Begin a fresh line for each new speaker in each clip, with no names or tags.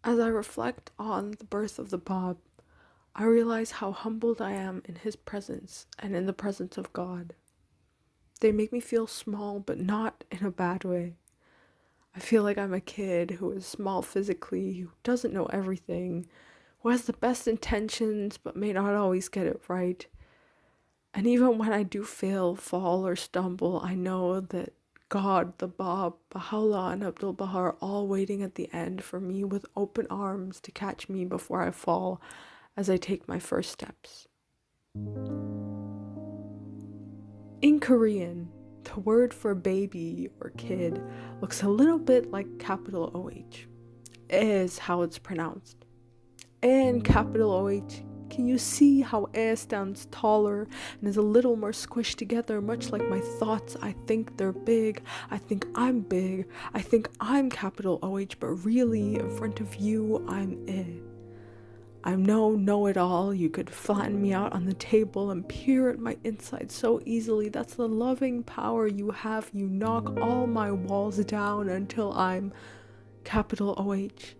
As I reflect on the birth of the Báb, I realize how humbled I am in his presence and in the presence of God. They make me feel small, but not in a bad way. I feel like I'm a kid who is small physically, who doesn't know everything, who has the best intentions but may not always get it right. And even when I do fail, fall, or stumble, I know that God, the Báb, Baha'u'llah, and Abdul Baha are all waiting at the end for me with open arms to catch me before I fall as I take my first steps. In Korean, the word for baby or kid looks a little bit like capital OH, is how it's pronounced. And capital OH, can you see how A stands taller and is a little more squished together, much like my thoughts? I think they're big, I think I'm big, I think I'm capital OH, but really, in front of you, I'm I. I'm no know-it-all. You could flatten me out on the table and peer at my insides so easily. That's the loving power you have. You knock all my walls down until I'm capital OH.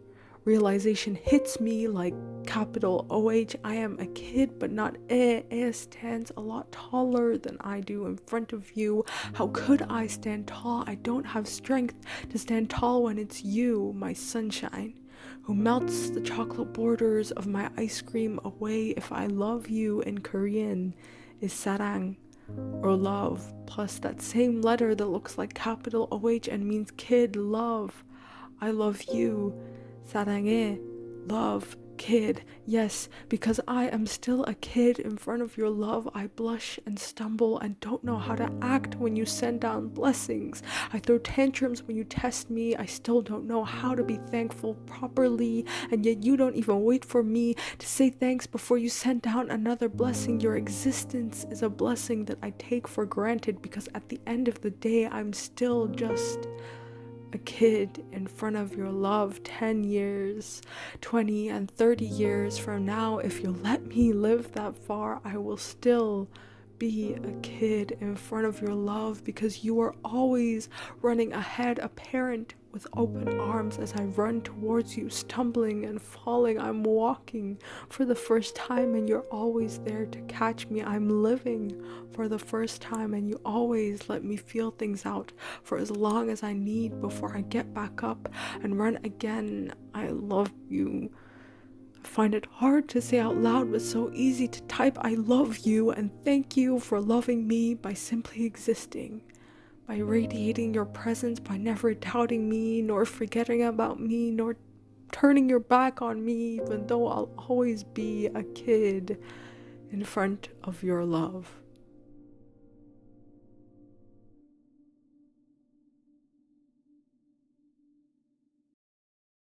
Realization hits me like capital OH. I am a kid, but not eh. Eh stands a lot taller than I do in front of you. How could I stand tall? I don't have strength to stand tall when it's you, my sunshine, who melts the chocolate borders of my ice cream away. If I love you in Korean is sarang, or love, plus that same letter that looks like capital OH and means kid, love. I love you, 사랑해, love, kid. Yes, because I am still a kid in front of your love. I blush and stumble and don't know how to act when you send down blessings. I throw tantrums when you test me. I still don't know how to be thankful properly, and yet you don't even wait for me to say thanks before you send down another blessing. Your existence is a blessing that I take for granted because at the end of the day, I'm still just a kid in front of your love. 10 years, 20 and 30 years from now, if you let me live that far, I will still be a kid in front of your love because you are always running ahead, a parent with open arms as I run towards you, stumbling and falling. I'm walking for the first time and you're always there to catch me. I'm living for the first time and you always let me feel things out for as long as I need before I get back up and run again. I love you. I find it hard to say out loud, but so easy to type. I love you and thank you for loving me by simply existing, by radiating your presence, by never doubting me, nor forgetting about me, nor turning your back on me, even though I'll always be a kid in front of your love.